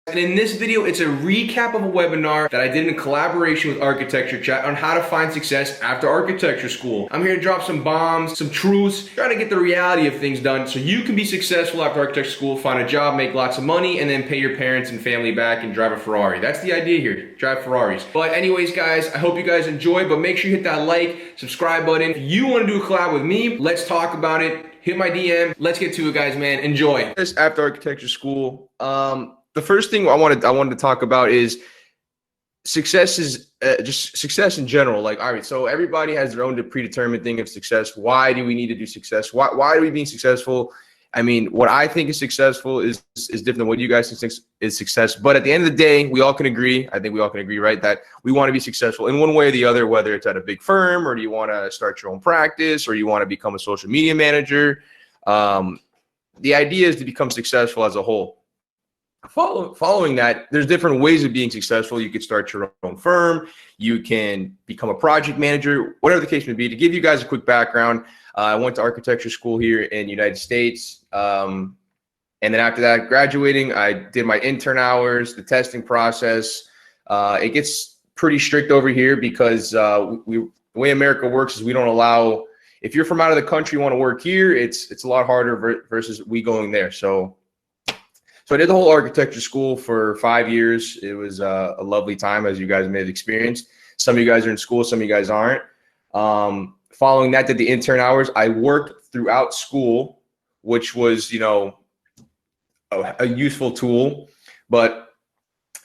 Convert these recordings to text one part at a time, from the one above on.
And in this video, it's a recap of a webinar that I did in collaboration with ArchitectureChat on how to find success after architecture school. I'm here to drop some bombs, some truths, trying to get the reality of things done so you can be successful after architecture school, find a job, make lots of money, and then pay your parents and family back and drive a Ferrari. That's the idea here, drive Ferraris. But anyways, guys, I hope you guys enjoy, but make sure you hit that like, subscribe button. If you want to do a collab with me, let's talk about it. Hit my DM. Let's get to it, guys, man. Enjoy. After architecture school, the first thing I wanted to talk about is success is just success in general. Like, all right, so everybody has their own predetermined thing of success. Why do we need to do success? Why are we being successful? I mean, what I think is successful is different than what you guys think is success. But at the end of the day, we all can agree. I think we all can agree, right, that we want to be successful in one way or the other, whether it's at a big firm or do you want to start your own practice or you want to become a social media manager. The idea is to become successful as a whole. Following that, there's different ways of being successful. You could start your own firm. You can become a project manager, whatever the case may be. To give you guys a quick background, I went to architecture school here in the United States. And then after that, graduating, I did my intern hours, the testing process. It gets pretty strict over here because the way America works is we don't allow, if you're from out of the country, you want to work here, it's a lot harder versus we going there. So I did the whole architecture school for 5 years. It was a lovely time, as you guys may have experienced. Some of you guys are in school, some of you guys aren't. Following that, did the intern hours. I worked throughout school, which was, you know, a useful tool.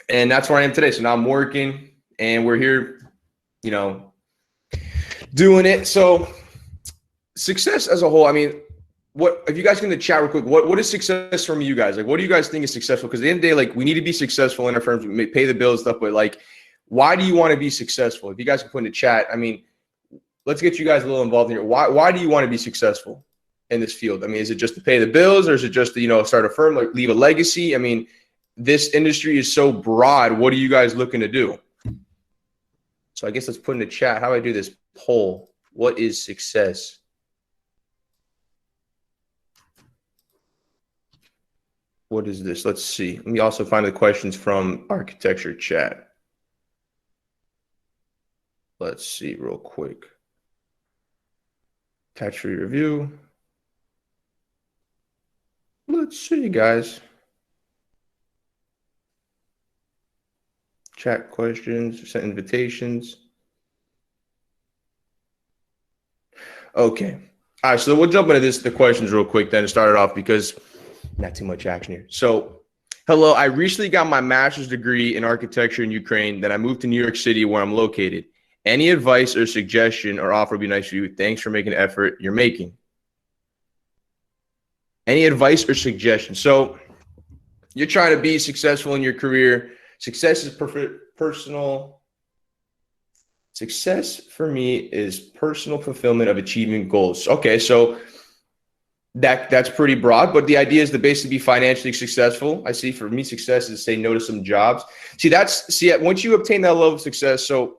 And that's where I am today. So now I'm working and we're here, you know, doing it. So success as a whole, I mean, what if you guys can in the chat real quick, what is success from you guys? Like, what do you guys think is successful? Because at the end of the day, like, we need to be successful in our firms, we pay the bills and stuff, but like, why do you want to be successful? If you guys can put in the chat, I mean, let's get you guys a little involved in here. Why do you want to be successful in this field? I mean, is it just to pay the bills, or is it just to, you know, start a firm, like leave a legacy? I mean, this industry is so broad. What are you guys looking to do? So I guess let's put in the chat. How do I do this poll? What is success? What is this? Let's see. Let me also find the questions from ArchitectureChat. Let's see real quick. Attach for your review. Let's see, guys. Chat questions, sent invitations. Okay. All right, so we'll jump into the questions real quick then to start it off because not too much action here. So, hello, I recently got my master's degree in architecture in Ukraine. Then I moved to New York City where I'm located. Any advice or suggestion or offer would be nice for you. Thanks for making the effort you're making. Any advice or suggestion? So you're trying to be successful in your career. Success is personal. Success for me is personal fulfillment of achieving goals. Okay, so that's pretty broad, but the idea is to basically be financially successful. I see for me, success is say no to some jobs. Once you obtain that level of success, so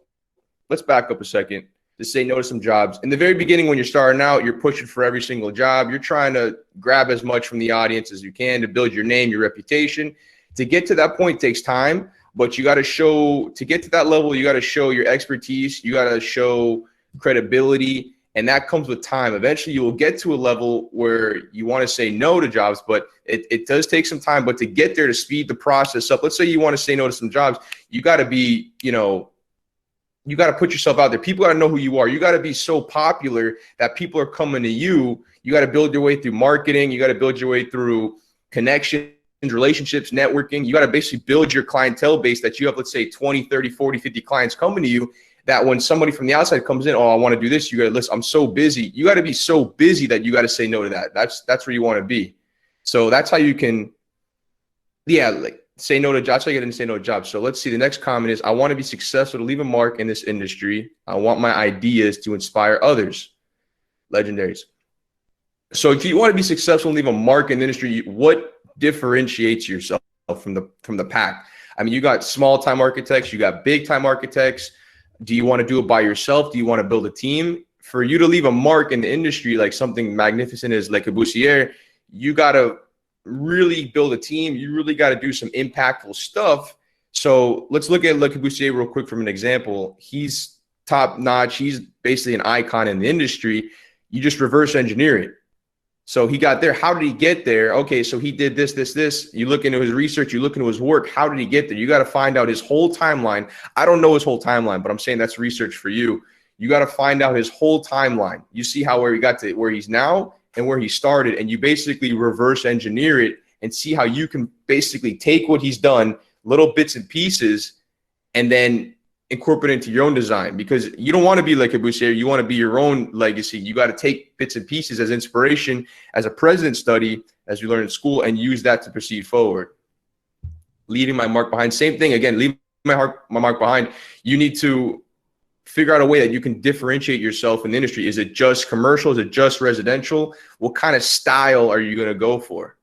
let's back up a second to say no to some jobs. In the very beginning, when you're starting out, you're pushing for every single job. You're trying to grab as much from the audience as you can to build your name, your reputation. To get to that point takes time, but you got to show, to get to that level, you got to show your expertise. You got to show credibility. And that comes with time. Eventually, you will get to a level where you want to say no to jobs, but it does take some time. But to get there, to speed the process up, let's say you want to say no to some jobs, you got to be, you know, you got to put yourself out there. People got to know who you are. You got to be so popular that people are coming to you. You got to build your way through marketing. You got to build your way through connections, relationships, networking. You got to basically build your clientele base that you have, let's say 20, 30, 40, 50 clients coming to you, that when somebody from the outside comes in, oh, I want to do this, you got to listen, I'm so busy. You got to be so busy that you got to say no to that. That's where you want to be. So that's how you can, like say no to jobs. That's how you get into say no to jobs. So let's see. The next comment is, I want to be successful to leave a mark in this industry. I want my ideas to inspire others. Legendaries. So if you want to be successful and leave a mark in the industry, what differentiates yourself from the pack? I mean, you got small time architects, you got big time architects. Do you want to do it by yourself? Do you want to build a team? For you to leave a mark in the industry, like something magnificent as Le Corbusier, you gotta really build a team, you really got to do some impactful stuff. So let's look at Le Corbusier real quick from an example. He's top notch. He's basically an icon in the industry. You just reverse engineer it. So he got there. How did he get there? Okay, so he did this, this, this. You look into his research, you look into his work. How did he get there? You got to find out his whole timeline. I don't know his whole timeline, but I'm saying that's research for you. You got to find out his whole timeline. You see how where he got to where he's now and where he started, and you basically reverse engineer it and see how you can basically take what he's done, little bits and pieces, and then incorporate it into your own design, because you don't want to be like a Corbusier. You want to be your own legacy. You got to take bits and pieces as inspiration, as a president study, as we learn in school, and use that to proceed forward. Leaving my mark behind. Same thing again. Leave my mark behind. You need to figure out a way that you can differentiate yourself in the industry. Is it just commercial? Is it just residential? What kind of style are you going to go for?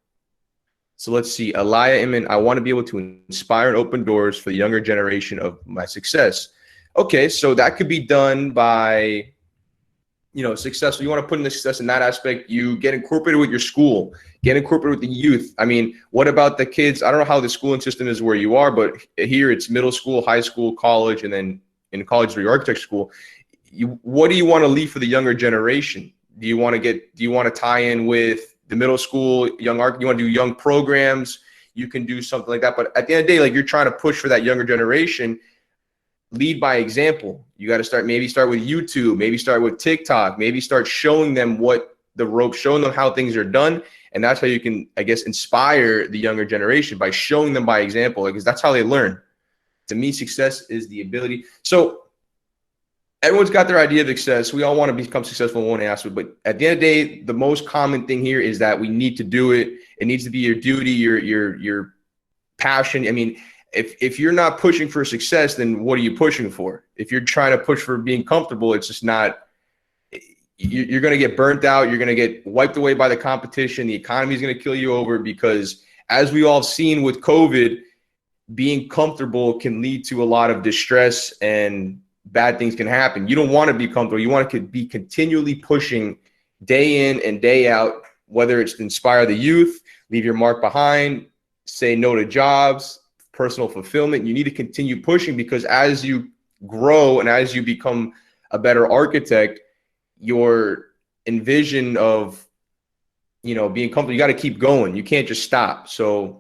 So let's see, Alaya Iman, I want to be able to inspire and open doors for the younger generation of my success. Okay, so that could be done by, successful. You want to put in the success in that aspect. You get incorporated with your school, get incorporated with the youth. I mean, what about the kids? I don't know how the schooling system is where you are, but here it's middle school, high school, college, and then in college for your architecture school. What do you want to leave for the younger generation? Do you want to tie in with the middle school, you want to do young programs, you can do something like that. But at the end of the day, like, you're trying to push for that younger generation, lead by example. You got to start with YouTube, maybe start with TikTok, maybe start showing them what the ropes, showing them how things are done. And that's how you can, I guess, inspire the younger generation, by showing them by example, because that's how they learn. To me, success is the ability. So everyone's got their idea of success. We all want to become successful in one aspect, but at the end of the day, the most common thing here is that we need to do it. It needs to be your duty, your passion. I mean, if you're not pushing for success, then what are you pushing for? If you're trying to push for being comfortable, it's just not. You're going to get burnt out. You're going to get wiped away by the competition. The economy is going to kill you over, because as we all have seen with COVID, being comfortable can lead to a lot of distress and bad things can happen. You don't want to be comfortable. You want to be continually pushing day in and day out, whether it's to inspire the youth, leave your mark behind, say no to jobs, personal fulfillment. You need to continue pushing, because as you grow and as you become a better architect, your envision of, being comfortable, you got to keep going. You can't just stop. So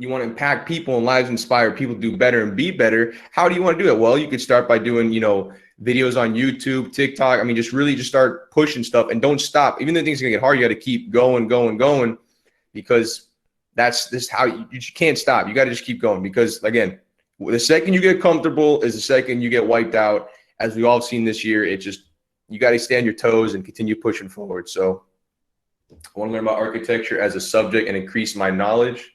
you want to impact people and lives, inspire people to do better and be better. How do you want to do it? Well, you could start by doing, videos on YouTube, TikTok. I mean, just start pushing stuff and don't stop. Even though things are going to get hard, you got to keep going, because this how you can't stop. You got to just keep going, because again, the second you get comfortable is the second you get wiped out. As we all have seen this year, you got to stay on your toes and continue pushing forward. So I want to learn about architecture as a subject and increase my knowledge.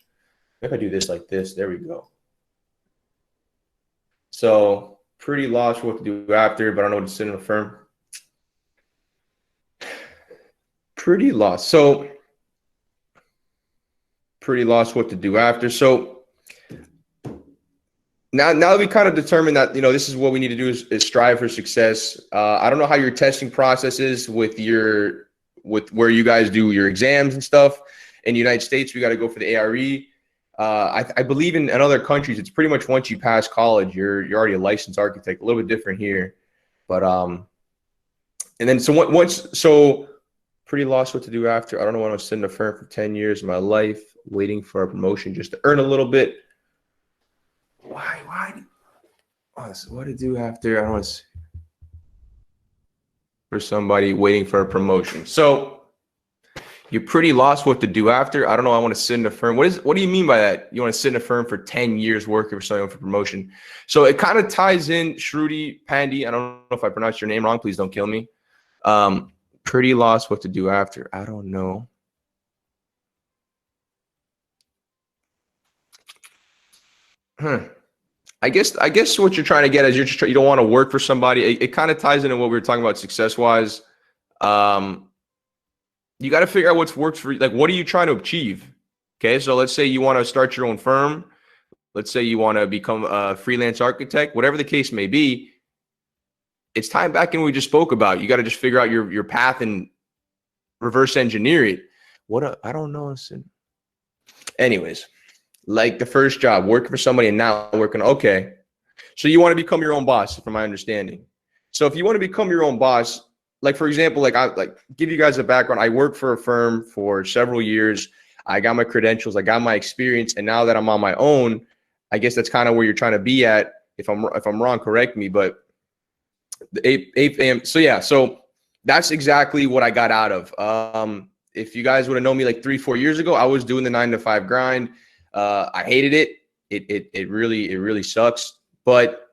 If I do this like this, there we go. So pretty lost what to do after, but I don't know what to sit in a firm. Pretty lost. So pretty lost what to do after. So now that we kind of determined that, this is what we need to do is strive for success. I don't know how your testing process is with where you guys do your exams and stuff. In the United States, we got to go for the ARE. I believe in other countries, it's pretty much once you pass college, you're already a licensed architect. A little bit different here, but and then so pretty lost what to do after. I don't know when I was sitting in a firm for 10 years of my life, waiting for a promotion just to earn a little bit. Why? What to do after? I don't want to. For somebody waiting for a promotion. So you're pretty lost what to do after. I don't know. I want to sit in a firm. What do you mean by that? You want to sit in a firm for 10 years working for someone for promotion. So it kind of ties in Shruti Pandey. I don't know if I pronounced your name wrong. Please don't kill me. Pretty lost what to do after. I don't know. I guess what you're trying to get is you don't want to work for somebody. It kind of ties into what we were talking about success-wise. You got to figure out what's works for you. Like, what are you trying to achieve? Okay, so let's say you want to start your own firm. Let's say you want to become a freelance architect. Whatever the case may be, it's time back in what we just spoke about. You got to just figure out your path and reverse engineer it. I don't know. Anyways, like the first job, working for somebody and now working, okay. So you want to become your own boss, from my understanding. So if you want to become your own boss, like for example, like give you guys a background. I worked for a firm for several years. I got my credentials, I got my experience, and now that I'm on my own, I guess that's kind of where you're trying to be at. If I'm wrong, correct me. But the 8 a.m. So yeah, so that's exactly what I got out of. If you guys would have known me like 3-4 years ago, I was doing the 9 to 5 grind. I hated it. It really sucks. But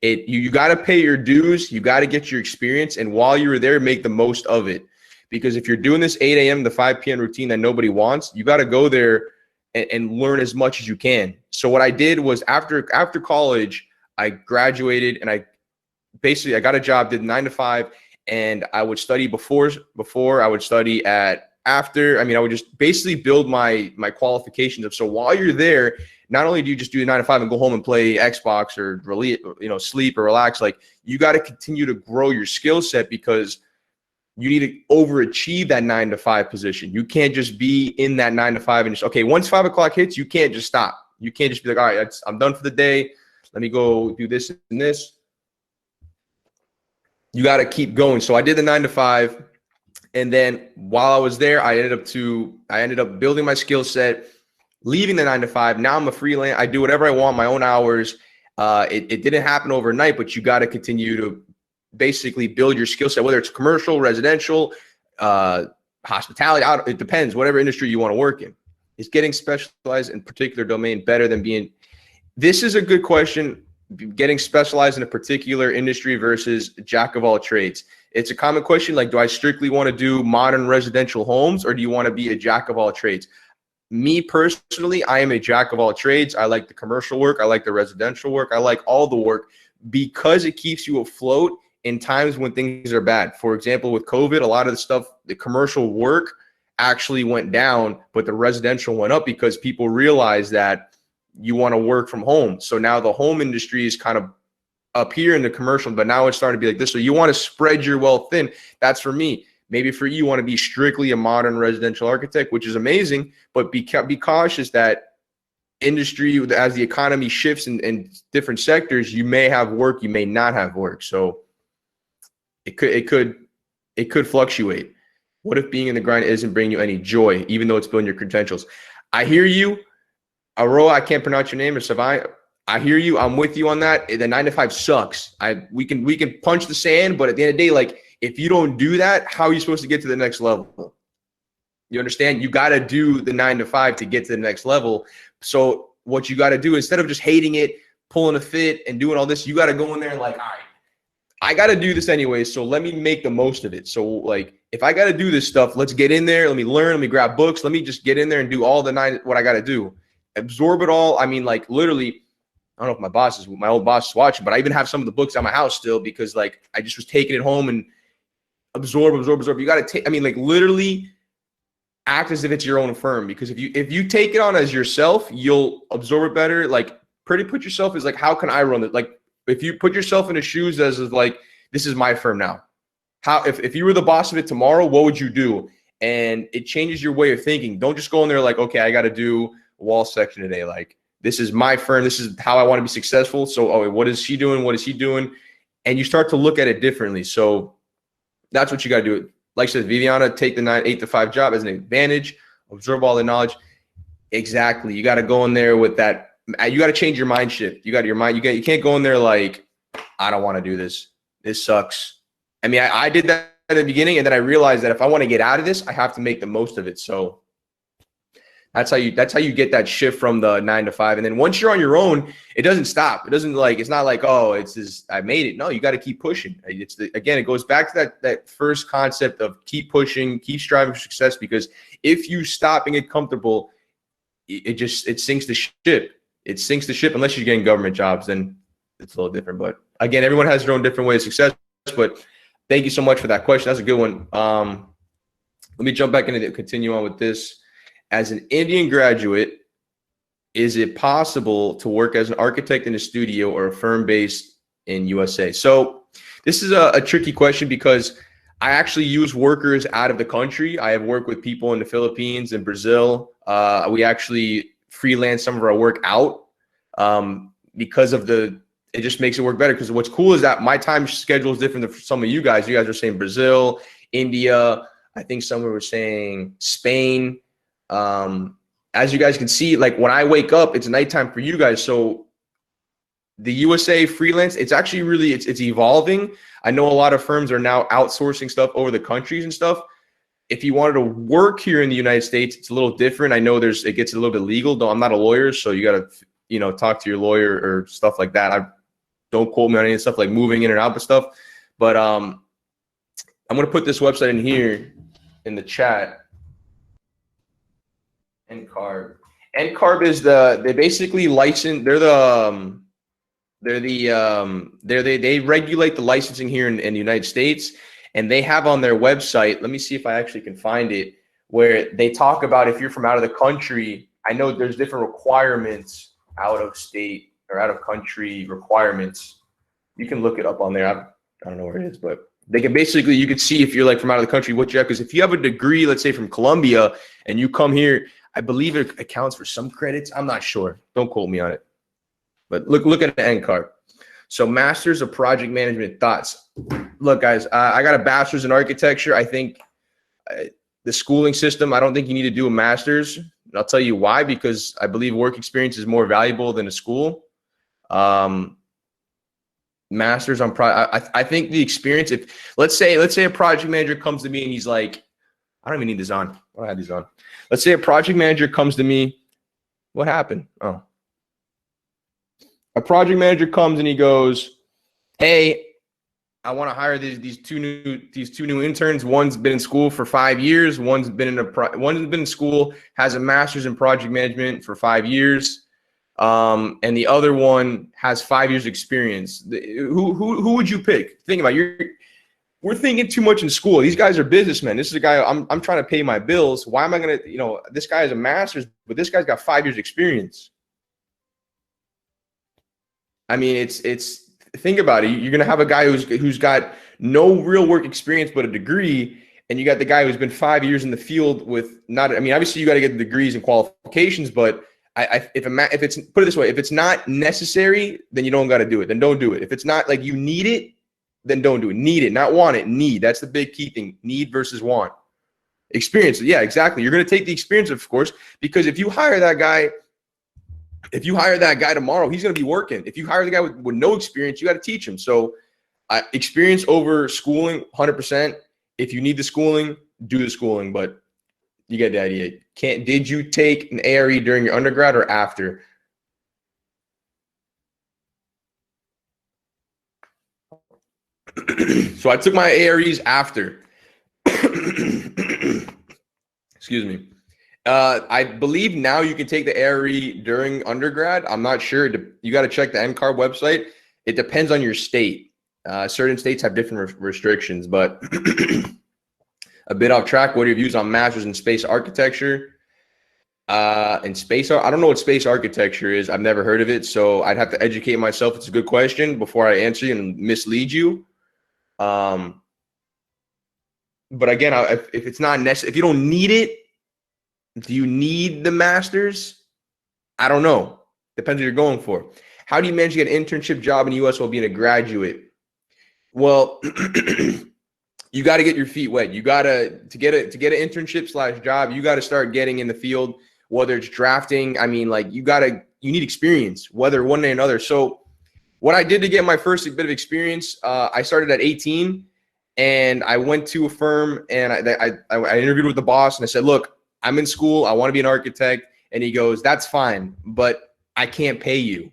you got to pay your dues. You got to get your experience, and while you were there, make the most of it. Because if you're doing this 8 a.m. to 5 p.m. routine that nobody wants, you got to go there and learn as much as you can. So what I did was after college, I graduated and I got a job, did 9 to 5, and I would study before I would study at after. I mean, I would just basically build my qualifications up. So while you're there, not only do you just do 9 to 5 and go home and play Xbox or really, sleep or relax, like you got to continue to grow your skill set because you need to overachieve that 9 to 5 position. You can't just be in that 9 to 5 and just, okay, once 5 o'clock hits, you can't just stop. You can't just be like, all right, I'm done for the day. Let me go do this and this. You got to keep going. So I did the 9 to 5. And then while I was there, I ended up building my skill set, leaving the 9 to 5. Now I'm a freelance. I do whatever I want, my own hours. It didn't happen overnight, but you got to continue to basically build your skill set, whether it's commercial, residential, hospitality. It depends, whatever industry you want to work in. Is getting specialized in a particular domain better than being? This is a good question. Getting specialized in a particular industry versus jack of all trades. It's a common question. Like, do I strictly want to do modern residential homes, or do you want to be a jack of all trades? Me personally, I am a jack of all trades. I like the commercial work. I like the residential work. I like all the work because it keeps you afloat in times when things are bad. For example, with COVID, a lot of the stuff, the commercial work actually went down, but the residential went up because people realized that you want to work from home. So now the home industry is kind of up here in the commercial, but now it's starting to be like this. So you want to spread your wealth thin. That's for me. Maybe for you want to be strictly a modern residential architect, which is amazing, but be cautious that industry, as the economy shifts in different sectors, you may have work, you may not have work. So it could fluctuate. What if being in the grind isn't bringing you any joy, even though it's building your credentials? I hear you. Aroa, I can't pronounce your name, or Savai. I hear you. I'm with you on that. The 9 to 5 sucks. We can punch the sand, but at the end of the day, like if you don't do that, how are you supposed to get to the next level? You understand? You got to do the 9 to 5 to get to the next level. So what you got to do, instead of just hating it, pulling a fit and doing all this, you got to go in there and like, all right, I got to do this anyway, so let me make the most of it. So like, if I got to do this stuff, let's get in there. Let me learn. Let me grab books. Let me just get in there and do all what I got to do. Absorb it all. I mean, like literally, I don't know if my old boss is watching, but I even have some of the books at my house still because like I just was taking it home and absorb. You got to take, I mean, like literally act as if it's your own firm, because if you take it on as yourself, you'll absorb it better. Like put yourself as like, how can I run it? Like if you put yourself in the shoes as like, this is my firm now. How, if you were the boss of it tomorrow, what would you do? And it changes your way of thinking. Don't just go in there like, okay, I got to do a wall section today. Like, this is my firm. This is how I want to be successful. So, oh, what is she doing? What is he doing? And you start to look at it differently. So that's what you got to do. Like I said, Viviana, take the 8 to 5 job as an advantage, absorb all the knowledge. Exactly. You got to go in there with that. You got to change your mind shift. You got your mind. You can't go in there like, I don't want to do this. This sucks. I mean, I did that at the beginning, and then I realized that if I want to get out of this, I have to make the most of it. So that's how you get that shift from the 9 to 5. And then once you're on your own, it doesn't stop. It's not like, oh, it's just, I made it. No, you got to keep pushing. Again, it goes back to that first concept of keep pushing, keep striving for success, because if you stop and get comfortable, it sinks the ship. It sinks the ship unless you're getting government jobs, then it's a little different. But again, everyone has their own different way of success. But thank you so much for that question. That's a good one. Let me jump back into continue on with this. As an Indian graduate, is it possible to work as an architect in a studio or a firm based in USA? So this is a tricky question because I actually use workers out of the country. I have worked with people in the Philippines and Brazil. We actually freelance some of our work out because of it just makes it work better. Because what's cool is that my time schedule is different than some of you guys. You guys are saying Brazil, India. I think someone was saying Spain. As you guys can see, like when I wake up, it's nighttime for you guys. So the USA freelance, it's actually really, it's evolving. I know a lot of firms are now outsourcing stuff over the countries and stuff. If you wanted to work here in the United States, it's a little different. I know it gets a little bit legal, though I'm not a lawyer, so you got to, talk to your lawyer or stuff like that. Don't quote me on any stuff like moving in and out of stuff. But I'm going to put this website in here in the chat. NCARB. NCARB is they basically license. They regulate the licensing here in the United States, and they have on their website. Let me see if I actually can find it, where they talk about if you're from out of the country. I know there's different requirements, out of state or out of country requirements. You can look it up on there. I don't know where it is, but they can basically, you can see if you're like from out of the country, what you have. Because if you have a degree, let's say from Colombia, and you come here, I believe it accounts for some credits. I'm not sure. Don't quote me on it. But look at the NCARB. So Masters of Project Management, thoughts. Look, guys, I got a bachelor's in architecture. I think the schooling system, I don't think you need to do a master's. And I'll tell you why, because I believe work experience is more valuable than a school. Masters on I think the experience, if let's say a project manager comes to me and he's like, I don't even need this on. I don't have these on. Let's say a project manager comes to me. What happened? Oh. A project manager comes and he goes, hey, I want to hire these two new interns. One's been in school for 5 years. One's been in school, has a master's in project management for 5 years. And the other one has 5 years experience. Who would you pick? Think about it. We're thinking too much in school. These guys are businessmen. This is a guy, I'm trying to pay my bills. Why am I going to, this guy has a master's, but this guy's got 5 years experience. I mean, it's think about it. You're going to have a guy who's got no real work experience, but a degree. And you got the guy who's been 5 years in the field with obviously you got to get the degrees and qualifications, but if it's, put it this way, if it's not necessary, then you don't got to do it. Then don't do it. If it's not like you need it, then don't do it. Need it, not want it. Need. That's the big key thing. Need versus want. Experience. Yeah, exactly. You're going to take the experience, of course, because if you hire that guy tomorrow, he's going to be working. If you hire the guy with no experience, you got to teach him. So experience over schooling, 100%. If you need the schooling, do the schooling, but you get the idea. Did you take an ARE during your undergrad or after? So I took my AREs after. Excuse me. I believe now you can take the ARE during undergrad. I'm not sure. You got to check the NCARB website. It depends on your state. Certain states have different restrictions, but a bit off track. What are your views on masters in space architecture? I don't know what space architecture is. I've never heard of it, so I'd have to educate myself. It's a good question before I answer you and mislead you. But again, if it's not necessary, if you don't need it, do you need the master's? I don't know. Depends what you're going for. How do you manage to get an internship job in the U.S. while being a graduate? Well, you got to get your feet wet. You got to get an internship / job. You got to start getting in the field, whether it's drafting. I mean, like you need experience, whether one way or another. So what I did to get my first bit of experience, I started at 18 and I went to a firm and I interviewed with the boss and I said, look, I'm in school. I want to be an architect. And he goes, that's fine, but I can't pay you.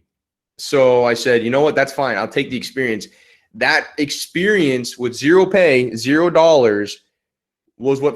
So I said, you know what? That's fine. I'll take the experience. That experience with zero pay, $0 was what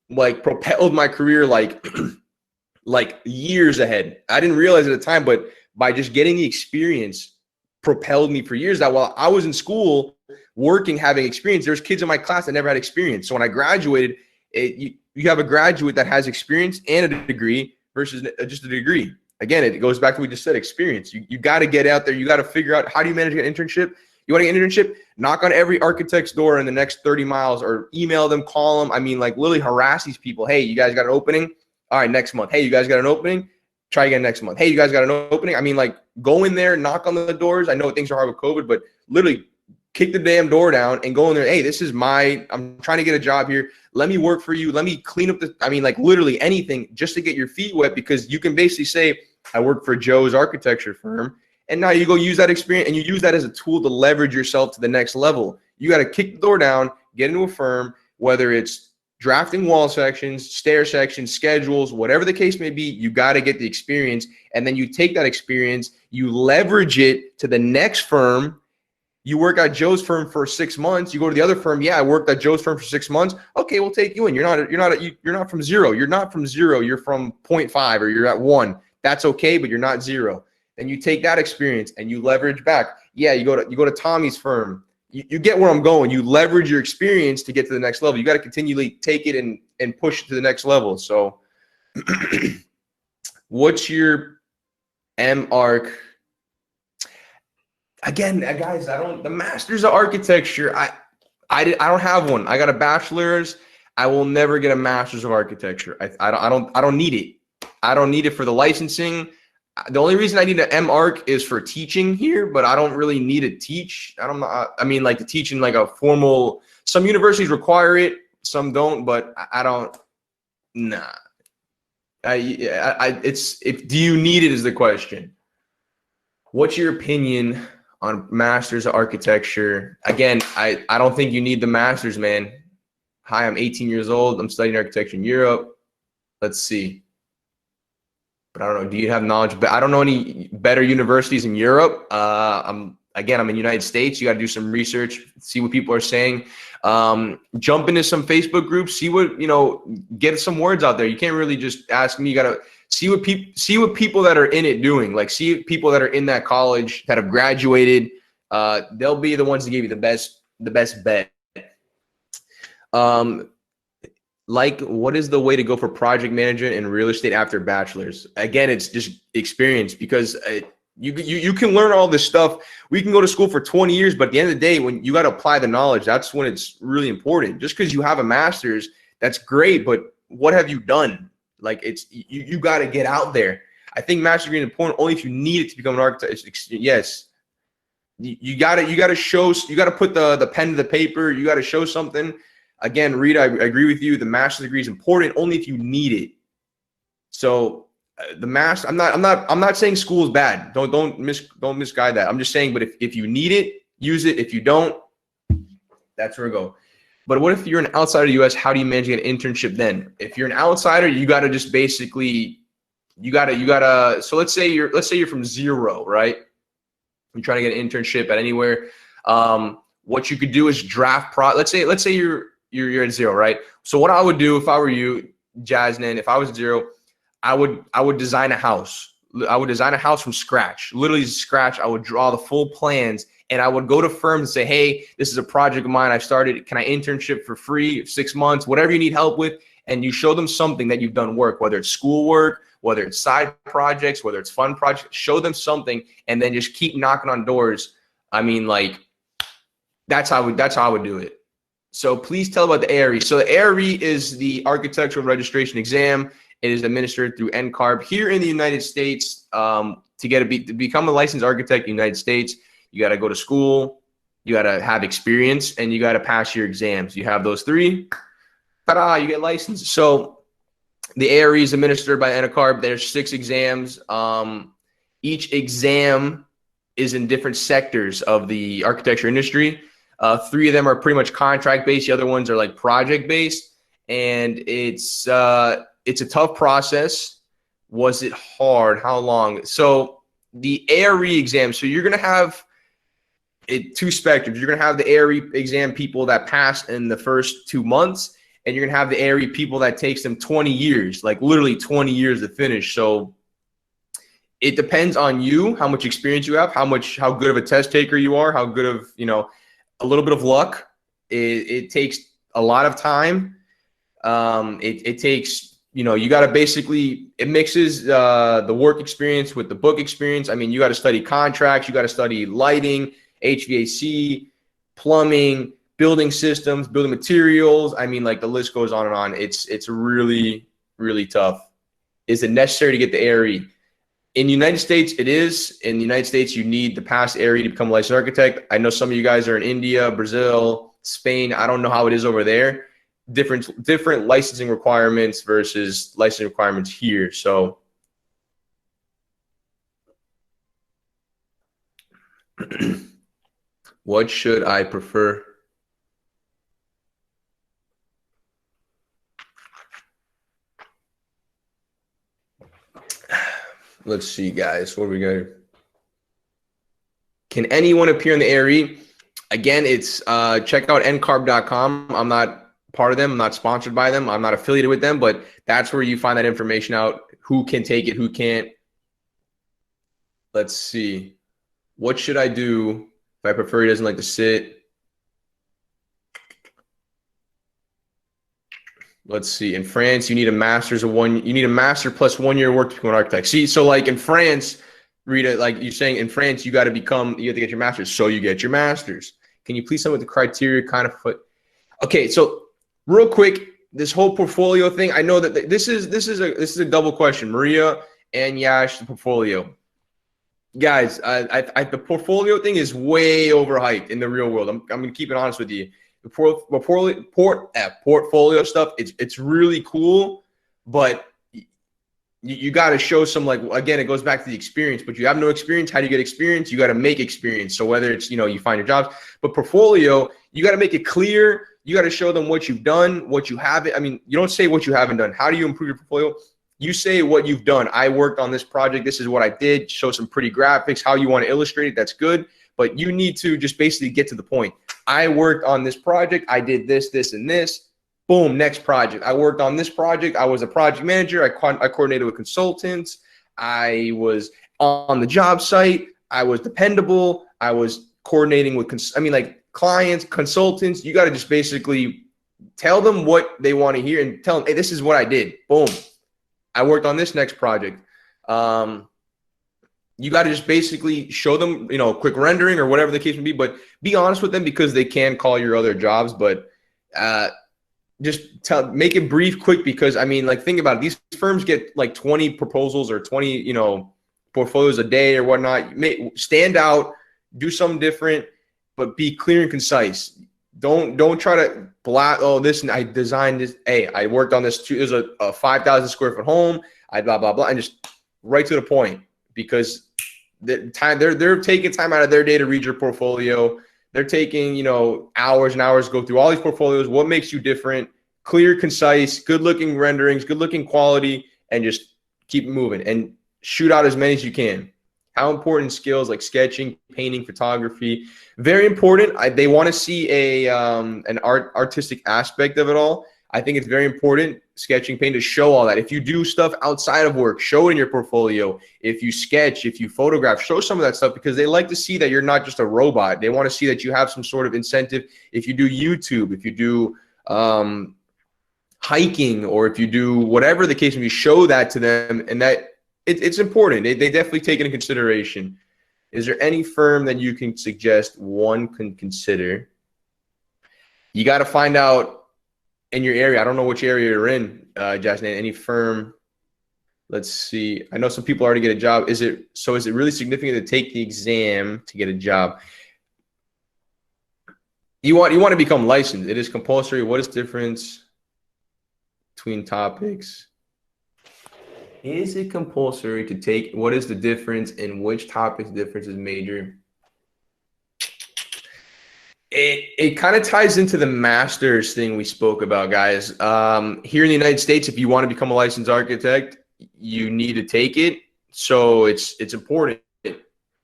like propelled my career like years ahead. I didn't realize at the time, but by just getting the experience propelled me for years. That while I was in school working, having experience, there's kids in my class that never had experience. So when I graduated, you have a graduate that has experience and a degree versus just a degree. Again, it goes back to what we just said, experience. You got to get out there. You got to figure out, how do you manage an internship? You want to get an internship? Knock on every architect's door in the next 30 miles or email them, call them. I mean, like literally harass these people. Hey, you guys got an opening? All right, next month. Hey, you guys got an opening? Try again next month. Hey, you guys got an opening? I mean, like, go in there, knock on the doors. I know things are hard with COVID, but literally kick the damn door down and go in there. Hey, I'm trying to get a job here. Let me work for you. Let me clean up like literally anything just to get your feet wet, because you can basically say, I work for Joe's architecture firm. And now you go use that experience and you use that as a tool to leverage yourself to the next level. You got to kick the door down, get into a firm, whether it's drafting wall sections, stair sections, schedules, whatever the case may be. You got to get the experience. And then you take that experience, you leverage it to the next firm. You work at Joe's firm for 6 months. You go to the other firm. Yeah, I worked at Joe's firm for 6 months. Okay, we'll take you in. You're not from zero. You're not from zero. You're from 0.5 or you're at 1. That's okay, but you're not zero. Then you take that experience and you leverage back. Yeah, you go to Tommy's firm. You get where I'm going. You leverage your experience to get to the next level. You got to continually take it and push it to the next level. So what's your MArch? Again, guys, the Masters of Architecture, I don't have one. I got a bachelor's. I will never get a Master's of Architecture. I don't need it. I don't need it for the licensing. The only reason I need an MArch is for teaching here, but I don't really need to teach. I mean, like to teach in like a formal, some universities require it, some don't, but I don't, nah. Do you need it is the question. What's your opinion on Masters of Architecture? Again, I don't think you need the Masters, man. Hi, I'm 18 years old. I'm studying architecture in Europe. Let's see. But I don't know. Do you have knowledge? But I don't know any better universities in Europe. I'm in the United States. You got to do some research, see what people are saying. Jump into some Facebook groups, see what, get some words out there. You can't really just ask me. You got to see what people that are in it doing. Like, see people that are in that college that have graduated. They'll be the ones to give you the best bet. Like, what is the way to go for project management and real estate after bachelor's? Again, it's just experience, because you can learn all this stuff. We can go to school for 20 years, but at the end of the day, when you got to apply the knowledge, that's when it's really important. Just because you have a master's, that's great, but what have you done? Like, you got to get out there. I think master's degree is important only if you need it to become an architect. Yes, you got to show. You got to put the pen to the paper. You got to show something. Again, Reed, I agree with you. The master's degree is important only if you need it. So the master, I'm not saying school is bad. Don't misguide that. I'm just saying, but if you need it, use it. If you don't, that's where we go. But what if you're an outsider of the US? How do you manage an internship then? If you're an outsider, you got to just basically, so let's say you're from zero, right? You're trying to get an internship at anywhere. What you could do is draft let's say you're at zero, right? So what I would do if I were you, Jasmine, if I was zero, I would design a house. I would design a house from scratch, literally scratch. I would draw the full plans, and I would go to firms and say, hey, this is a project of mine. I started. Can I internship for free, 6 months, whatever you need help with? And you show them something that you've done work, whether it's schoolwork, whether it's side projects, whether it's fun projects. Show them something, and then just keep knocking on doors. I mean, like, that's how I would do it. So please tell about the ARE. So the ARE is the Architectural Registration Exam. It is administered through NCARB here in the United States. To become a licensed architect in the United States, you got to go to school, you got to have experience, and you got to pass your exams. You have those three, ta-da, you get licensed. So the ARE is administered by NCARB. There's 6 exams. Each exam is in different sectors of the architecture industry. 3 of them are pretty much contract-based. The other ones are like project-based, and it's a tough process. Was it hard? How long? So the ARE exam. So you're gonna have 2 spectrums. You're gonna have the ARE exam people that pass in the first 2 months, and you're gonna have the ARE people that takes them 20 years, like literally 20 years to finish. So it depends on you, how much experience you have, how good of a test taker you are, how good of, a little bit of luck. It takes a lot of time. It takes, you got to basically, it mixes the work experience with the book experience. I mean, you got to study contracts, you got to study lighting, HVAC, plumbing, building systems, building materials. I mean, like, the list goes on and on. It's really, really tough. is it necessary to get the ARE? In the United States, it is. In the United States, you need to pass ARE to become a licensed architect. I know some of you guys are in India, Brazil, Spain. I don't know how it is over there. Different licensing requirements versus licensing requirements here. So what should I prefer? Let's see, guys. What do we got? Can anyone appear in the ARE? Again, it's check out ncarb.com. I'm not part of them. I'm not sponsored by them. I'm not affiliated with them, but that's where you find that information out. Who can take it, who can't. Let's see. What should I do if I prefer he doesn't like to sit? Let's see. In France, you need a master's of one. You need a master plus 1 year work to become an architect. See, so like in France, Rita, like you're saying, in France, you have to get your master's. So you get your master's. Can you please tell me what the criteria kind of put? Okay, so real quick, this whole portfolio thing. I know that this is a double question. Maria and Yash, the portfolio. Guys, the portfolio thing is way overhyped in the real world. I'm going to keep it honest with you. The portfolio stuff, it's really cool, but you got to show some, like, again, it goes back to the experience, but you have no experience. How do you get experience? You got to make experience. So whether it's, you find your jobs, but portfolio, you got to make it clear. You got to show them what you've done, what you haven't. I mean, you don't say what you haven't done. How do you improve your portfolio? You say what you've done. I worked on this project. This is what I did. Show some pretty graphics, how you want to illustrate it. That's good. But you need to just basically get to the point. I worked on this project. I did this, this, and this. Boom, next project. I worked on this project. I was a project manager. I coordinated with consultants. I was on the job site. I was dependable. I was coordinating with, clients, consultants. You got to just basically tell them what they want to hear and tell them, hey, this is what I did. Boom. I worked on this next project. You got to just basically show them, quick rendering or whatever the case may be, but be honest with them because they can call your other jobs, but just make it brief, quick, because think about it. These firms get like 20 proposals or 20, portfolios a day or whatnot. Stand out, do something different, but be clear and concise. Don't try to blast, this, and I designed this. Hey, I worked on this too. It was a 5,000 square foot home. I blah, blah, blah, and just right to the point, because the time they're taking time out of their day to read your portfolio. They're taking, hours and hours to go through all these portfolios. What makes you different? Clear, concise, good looking renderings, good looking quality, and just keep moving and shoot out as many as you can. How important skills like sketching, painting, photography, very important. They want to see an artistic aspect of it all. I think it's very important, sketching, paint, to show all that. If you do stuff outside of work, show it in your portfolio. If you sketch, if you photograph, show some of that stuff, because they like to see that you're not just a robot. They want to see that you have some sort of incentive. If you do YouTube, if you do hiking, or if you do whatever the case may be, show that to them, and that it's important. They definitely take it into consideration. Is there any firm that you can suggest one can consider? You got to find out in your area. I don't know which area you're in, Jasmine. Any firm? Let's see. I know some people already get a job. Is it really significant to take the exam to get a job? You want to become licensed. It is compulsory. What is the difference between topics? Is it compulsory to take? What is the difference in which topics? Difference is major. It kind of ties into the master's thing we spoke about, guys. Here in the United States, if you want to become a licensed architect, you need to take it. So it's important.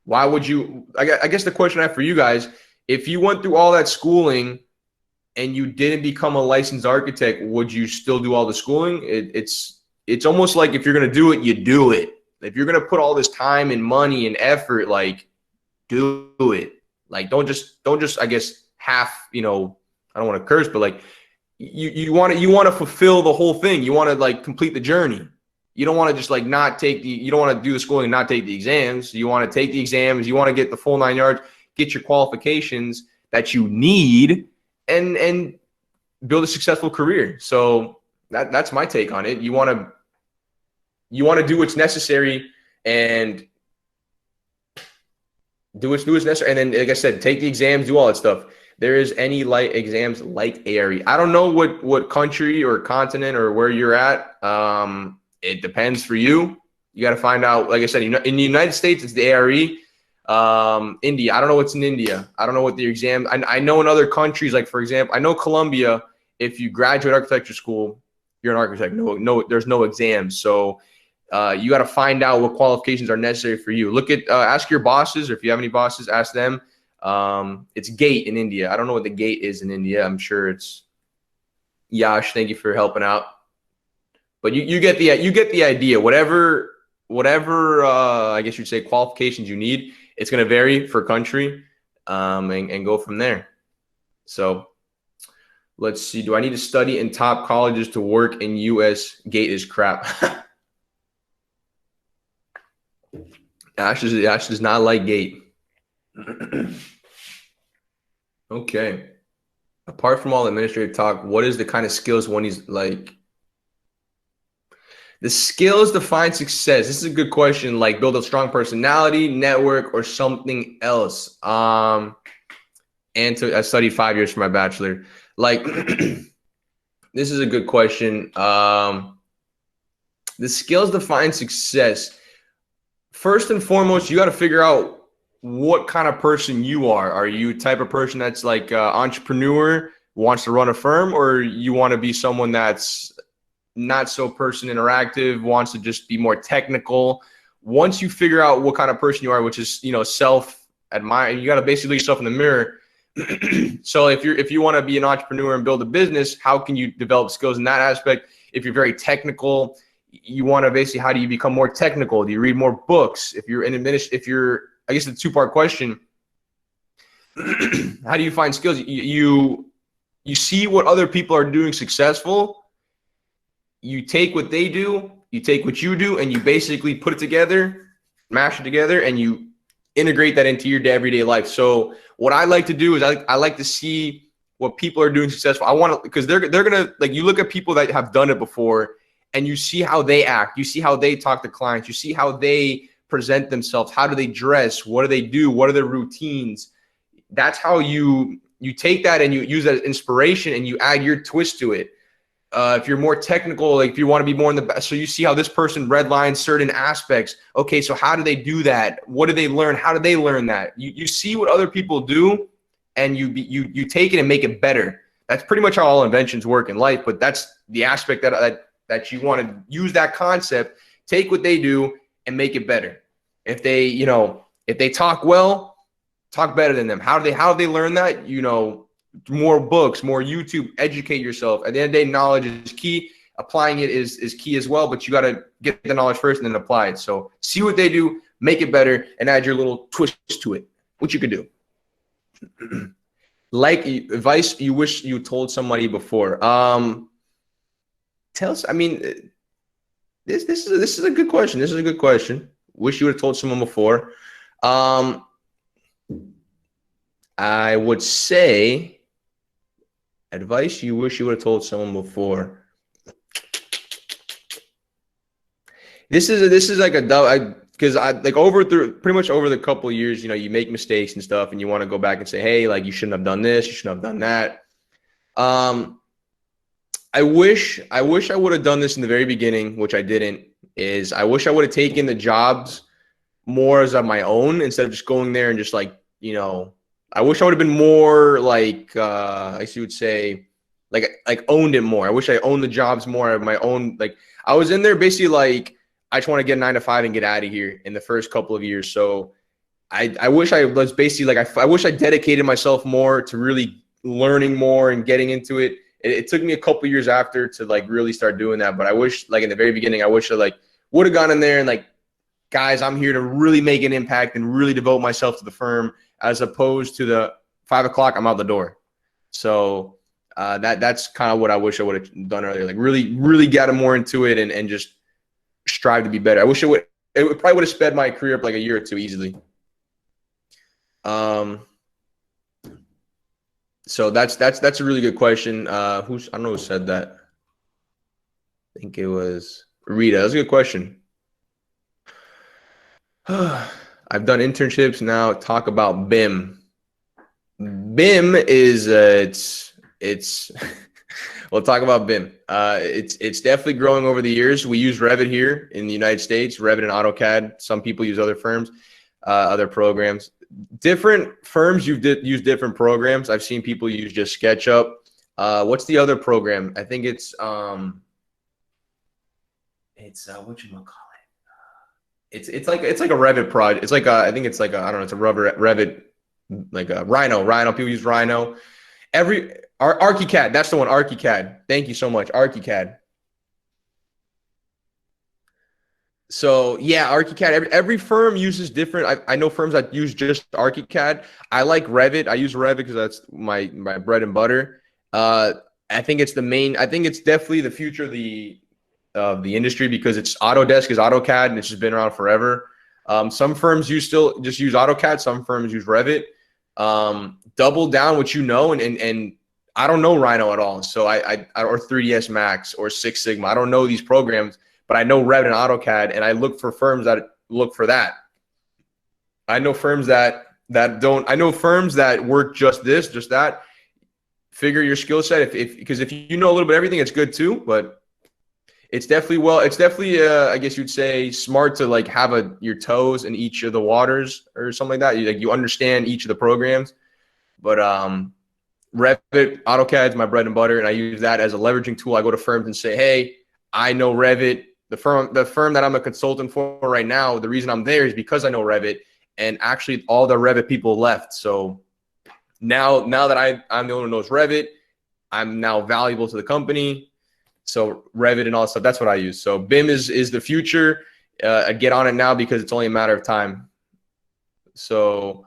Why would you? I guess the question I have for you guys: if you went through all that schooling and you didn't become a licensed architect, would you still do all the schooling? It's almost like if you're gonna do it, you do it. If you're gonna put all this time and money and effort, like, do it. Like, don't just, I guess, half, I don't want to curse, but like, you want to fulfill the whole thing. You want to like complete the journey. You don't want to just like you don't want to do the schooling and not take the exams. You want to take the exams. You want to get the full 9 yards, get your qualifications that you need, and build a successful career. So that's my take on it. You want you want to do what's necessary and do what's necessary. And then, like I said, take the exams, do all that stuff. There is any light exams like ARE. I don't know what country or continent or where you're at. It depends for you. You got to find out. Like I said, in the United States, it's the ARE. India, I don't know what's in India. I don't know what the exam. I know in other countries, like for example, I know Colombia. If you graduate architecture school, you're an architect. No, there's no exams. So you got to find out what qualifications are necessary for you. Look at ask your bosses, or if you have any bosses, ask them. It's GATE in India. I don't know what the GATE is in India. I'm sure it's Yash. Thank you for helping out. But you get the idea. Whatever I guess you'd say qualifications you need, it's going to vary for country, and go from there. So let's see. Do I need to study in top colleges to work in U.S.? GATE is crap. Ash does not like GATE. Okay. Apart from all administrative talk, what is the kind of skills one needs? Like the skills to find success. This is a good question. Like build a strong personality, network, or something else. I studied 5 years for my bachelor. Like this is a good question. The skills to find success. First and foremost, you got to figure out what kind of person you are. Are you a type of person that's like entrepreneur, wants to run a firm, or you want to be someone that's not so person interactive, wants to just be more technical? Once you figure out what kind of person you are, which is, self-admire, you got to basically look yourself in the mirror. So if you want to be an entrepreneur and build a business, how can you develop skills in that aspect? If you're very technical, you want to basically, how do you become more technical? Do you read more books? If you're I guess it's a two-part question. How do you find skills? You see what other people are doing successful. You take what they do, you take what you do, and you basically put it together, mash it together, and you integrate that into your everyday life. So what I like to do is I like to see what people are doing successful. I want to, because they're gonna, like, you look at people that have done it before, and you see how they act, you see how they talk to clients, you see how they present themselves, how do they dress, what do they do, what are their routines. That's how you take that and you use that as inspiration and you add your twist to it. If you're more technical, like if you want to be more in the best, so you see how this person redlines certain aspects. Okay, so how do they do that? What do they learn? How do they learn that? You see what other people do, and you take it and make it better. That's pretty much how all inventions work in life. But that's the aspect that you want to use that concept, take what they do and make it better. If they talk well, talk better than them. How do they learn that? More books, more YouTube, educate yourself. At the end of the day, knowledge is key. Applying it is key as well, but you got to get the knowledge first and then apply it. So see what they do, make it better, and add your little twist to it, which you could do. Like advice you wish you told somebody before. Tell us, this is a good question. This is a good question. Wish you would have told someone before. I would say advice you wish you would have told someone before. This is like because pretty much over the couple of years, you make mistakes and stuff, and you want to go back and say, hey, like you shouldn't have done this, you shouldn't have done that. I wish I would have done this in the very beginning, which I didn't. I wish I would have taken the jobs more as of my own instead of just going there and just like, I wish I would have been more like, I guess you would say, like owned it more. I wish I owned the jobs more of my own. Like I was in there basically like, I just want to get a 9 to 5 and get out of here in the first couple of years. So I wish I was basically like, I wish I dedicated myself more to really learning more and getting into it. It took me a couple years after to like really start doing that. But I wish like in the very beginning, I wish I like would have gone in there and like, guys, I'm here to really make an impact and really devote myself to the firm, as opposed to the 5 o'clock, I'm out the door. So that's kind of what I wish I would have done earlier. Like really get more into it and just strive to be better. I wish it probably would have sped my career up like a year or two easily. So that's a really good question. I don't know who said that. I think it was Rita. That's a good question. I've done internships. Now talk about BIM. BIM is it's we'll talk about BIM. It's definitely growing over the years. We use Revit here in the United States, Revit and AutoCAD. Some people use other firms, other programs. Different firms use different programs. I've seen people use just SketchUp. What's the other program? I think it's what you call it? It's like a Revit project. It's like I think it's like I don't know. It's a Revit like a Rhino. People use Rhino. ArchiCAD. That's the one. ArchiCAD. Thank you so much. ArchiCAD. So yeah, ArchiCAD. Every firm uses different. I know firms that use just ArchiCAD. I like Revit. I use Revit because that's my bread and butter. I think it's the main. I think it's definitely the future of the industry because it's Autodesk is AutoCAD and it's just been around forever. Some firms still just use AutoCAD. Some firms use Revit. Double down what you know, and I don't know Rhino at all. So I or 3ds Max or Six Sigma. I don't know these programs, but I know Revit and AutoCAD, and I look for firms that look for that. I know firms that don't. I know firms that work just this, just that. Figure your skill set because if you know a little bit of everything, it's good too. But it's definitely I guess you'd say smart to like have your toes in each of the waters or something like that. You understand each of the programs, but Revit, AutoCAD is my bread and butter, and I use that as a leveraging tool. I go to firms and say, hey, I know Revit. The firm that I'm a consultant for right now, the reason I'm there is because I know Revit, and actually all the Revit people left. So now that I'm the owner who knows Revit, I'm now valuable to the company. So Revit and all that stuff, that's what I use. So BIM is the future. I get on it now because it's only a matter of time. So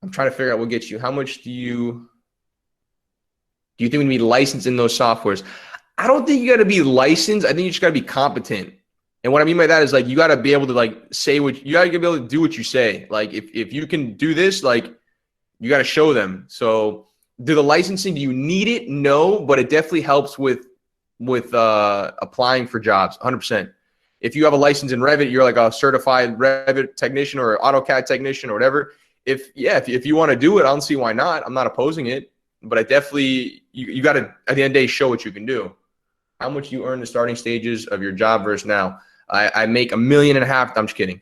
I'm trying to figure out what gets you. How much do you think we need licensed in those softwares? I don't think you got to be licensed. I think you just got to be competent. And what I mean by that is like you got to be able to like say what you got to be able to do what you say. Like if you can do this, like you got to show them. So do the licensing, do you need it? No, but it definitely helps with applying for jobs 100%. If you have a license in Revit, you're like a certified Revit technician or AutoCAD technician or whatever. If you want to do it, I don't see why not. I'm not opposing it, but I definitely, you got to, at the end of the day, show what you can do. How much you earn the starting stages of your job versus now. I make $1.5 million. I'm just kidding.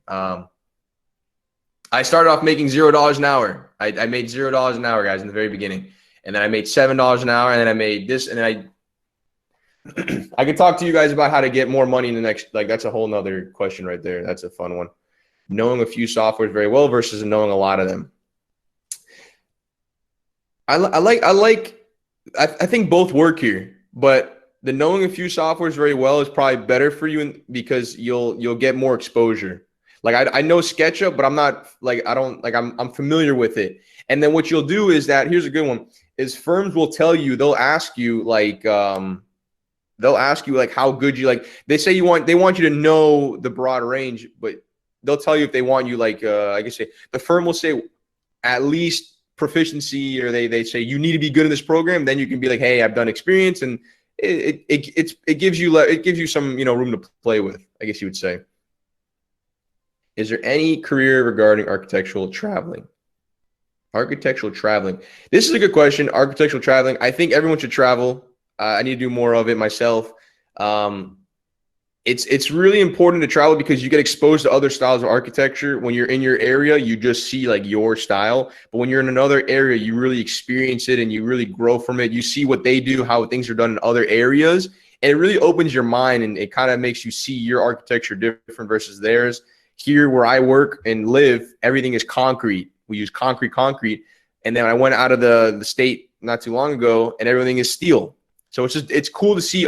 I started off making $0 an hour. I made $0 an hour, guys, in the very beginning. And then I made $7 an hour, and then I made this, and then I could talk to you guys about how to get more money in the next, like that's a whole nother question right there. That's a fun one. Knowing a few softwares very well versus knowing a lot of them. I think both work here, but the knowing a few softwares very well is probably better for you because you'll get more exposure. Like I know SketchUp, but I'm not like I'm familiar with it. And then what you'll do is that here's a good one is firms will tell you, they'll ask you like how good you like. They say they want you to know the broad range, but they'll tell you if they want you like I guess the firm will say at least proficiency, or they say you need to be good in this program. Then you can be like, hey, I've done experience, and it gives you some room to play with, I guess you would say. Is there any career regarding architectural traveling? Architectural traveling. This is a good question. Architectural traveling. I think everyone should travel. I need to do more of it myself. It's really important to travel because you get exposed to other styles of architecture. When you're in your area, you just see like your style. But when you're in another area, you really experience it and you really grow from it. You see what they do, how things are done in other areas. And it really opens your mind, and it kind of makes you see your architecture different versus theirs. Here where I work and live, everything is concrete. We use concrete. And then I went out of the state not too long ago, and everything is steel. So it's cool to see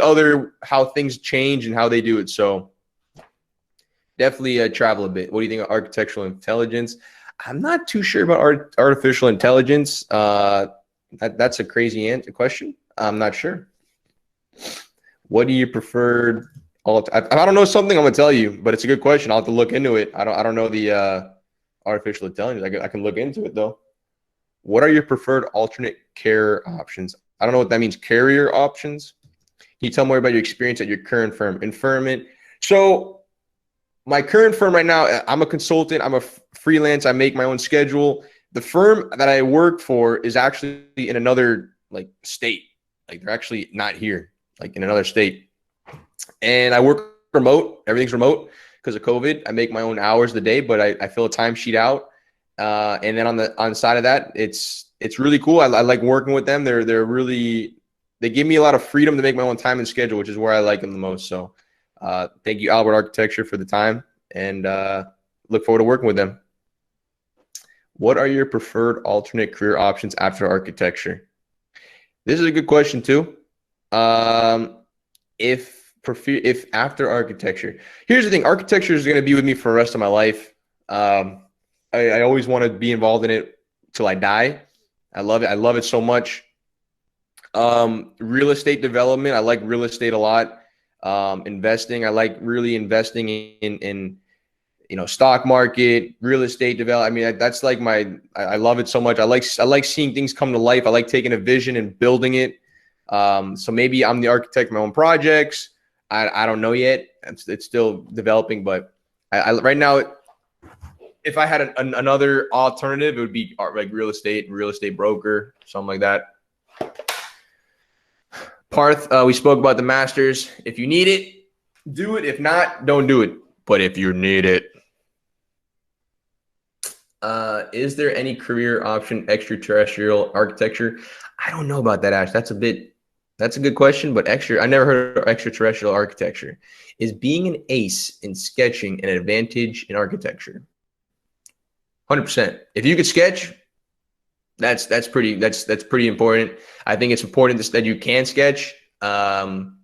how things change and how they do it. So definitely travel a bit. What do you think of architectural intelligence? I'm not too sure about artificial intelligence. That's a crazy question. I'm not sure. What do you prefer? If I don't know something, I'm gonna tell you, but it's a good question. I'll have to look into it. I don't know the artificial intelligence. I can look into it though. What are your preferred alternate care options? I don't know what that means. Carrier options. Can you tell more about your experience at your current firm? Infirmment. So My current firm right now, I'm a consultant. I'm a freelance. I make my own schedule. The firm that I work for is actually in another like state. Like they're actually not here, like in another state. And I work remote. Everything's remote because of COVID. I make my own hours a day, but I fill a timesheet out. And then on the side of that, it's really cool. I like working with them. They give me a lot of freedom to make my own time and schedule, which is where I like them the most. So thank you, Albert Architecture, for the time, and look forward to working with them. What are your preferred alternate career options after architecture? This is a good question too. If after architecture, here's the thing: architecture is going to be with me for the rest of my life. I always want to be involved in it till I die. I love it. I love it so much. Real estate development. I like real estate a lot. Investing. I like really investing in stock market, real estate development. I mean, that's like I love it so much. I like seeing things come to life. I like taking a vision and building it. So maybe I'm the architect of my own projects. I don't know yet. It's still developing, but I right now, if I had another alternative, it would be like real estate broker, something like that. Parth, we spoke about the masters. If you need it, do it. If not, don't do it. But if you need it. Is there any career option extraterrestrial architecture? I don't know about that, Ash. That's a good question, but I never heard of extraterrestrial architecture. Is being an ace in sketching an advantage in architecture? 100%. If you could sketch, that's pretty important. I think it's important that you can sketch. I'm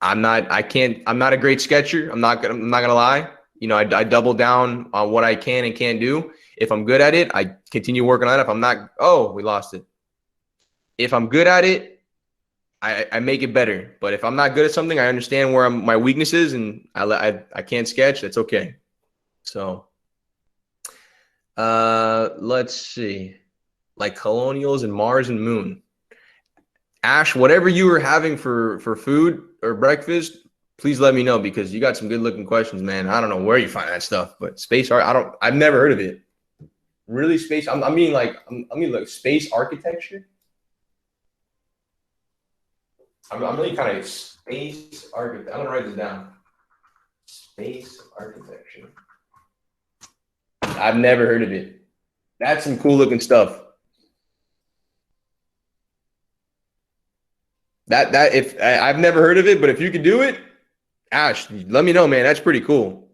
not a great sketcher. I'm not gonna lie. I double down on what I can and can't do. If I'm good at it, I continue working on it. If I'm not, we lost it. If I'm good at it, I make it better. But if I'm not good at something, I understand where my weakness is, and I can't sketch. That's okay. So let's see, like colonials and Mars and Moon. Ash, whatever you were having for food or breakfast, please let me know, because you got some good looking questions, man. I don't know where you find that stuff, but space art, I've never heard of it. Really, space? I mean like space architecture. I'm really kind of space architect. I'm gonna write this down. Space architecture. I've never heard of it. That's some cool looking stuff. If I've never heard of it, but if you could do it, Ash, let me know, man. That's pretty cool.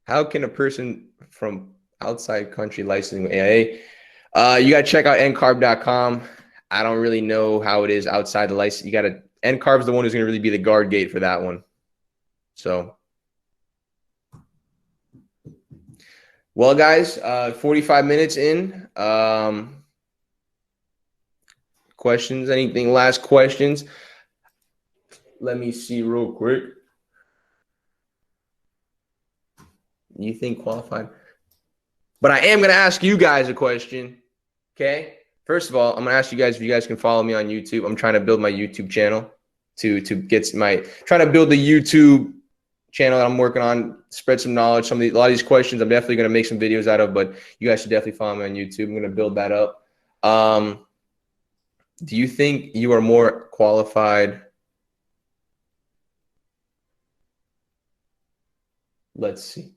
How can a person from outside country licensing with AIA? You got to check out ncarb.com. I don't really know how it is outside the license. You got to, NCARB's the one who's going to really be the guard gate for that one. So, well, guys, 45 minutes in. Questions? Anything? Last questions? Let me see real quick. You think qualified? But I am going to ask you guys a question. Okay. First of all, I'm going to ask you guys if you guys can follow me on YouTube. I'm trying to build my YouTube channel trying to build the YouTube channel that I'm working on, spread some knowledge. A lot of these questions I'm definitely going to make some videos out of, but you guys should definitely follow me on YouTube. I'm going to build that up. Do you think you are more qualified? Let's see.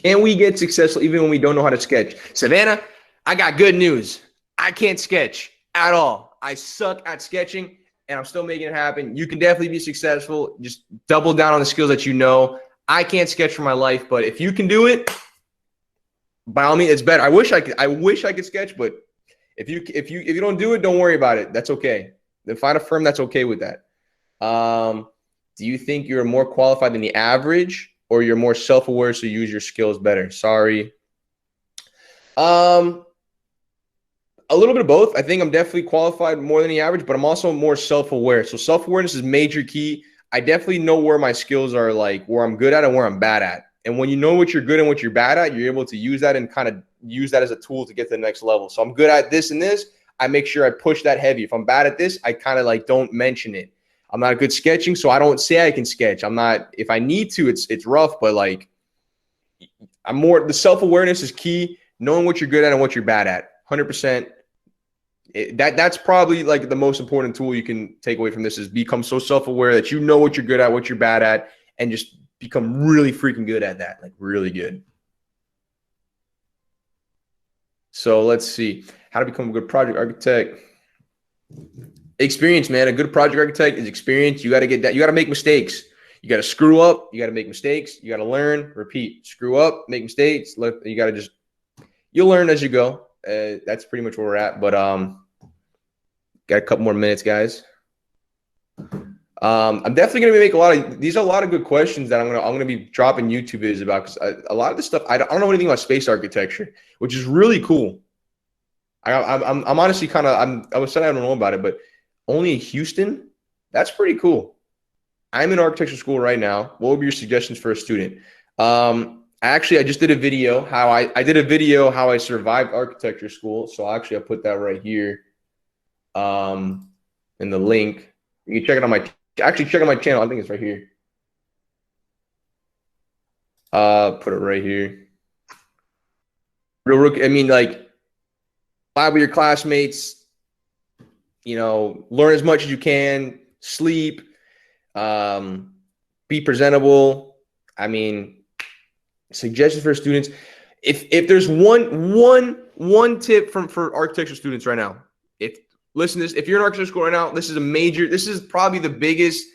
Can we get successful even when we don't know how to sketch? Savannah, I got good news. I can't sketch at all. I suck at sketching, and I'm still making it happen. You can definitely be successful. Just double down on the skills that you know. I can't sketch for my life, but if you can do it, by all means, it's better. I wish I could sketch, but if you don't do it, don't worry about it. That's okay. Then find a firm that's okay with that. Do you think you're more qualified than the average, or you're more self-aware so you use your skills better? Sorry. A little bit of both. I think I'm definitely qualified more than the average, but I'm also more self-aware. So self-awareness is major key. I definitely know where my skills are, like where I'm good at and where I'm bad at. And when you know what you're good and what you're bad at, you're able to use that and kind of use that as a tool to get to the next level. So I'm good at this and this. I make sure I push that heavy. If I'm bad at this, I kind of like don't mention it. I'm not good sketching, so I don't say I can sketch. I'm not, if I need to, it's rough, but like I'm more, the self-awareness is key, knowing what you're good at and what you're bad at. 100%. That's probably like the most important tool you can take away from this, is become so self-aware that you know what you're good at, what you're bad at, and just become really freaking good at that, like really good. So let's see how to become a good project architect. Experience, man. A good project architect is experience. You got to get that. You got to make mistakes. You got to screw up. You got to make mistakes. You got to learn, repeat, screw up, make mistakes. You got to just, you'll learn as you go. That's pretty much where we're at. But got a couple more minutes, guys. I'm definitely gonna make a lot of these. Are a lot of good questions that I'm gonna be dropping YouTube videos about, because a lot of this stuff I don't know anything about space architecture, which is really cool. I'm honestly kind of I was saying I don't know about it, but only in Houston, that's pretty cool. I'm in architecture school right now. What would be your suggestions for a student? I just did a video how I survived architecture school. So I put that right here in the link. You can check it on my check out my channel. I think it's right here. Put it right here. I mean, like, vibe with your classmates, you know, learn as much as you can, sleep, be presentable. I mean, suggestions for students. If there's one tip for architecture students right now, listen to this. If you're in architecture school right now, this is probably the biggest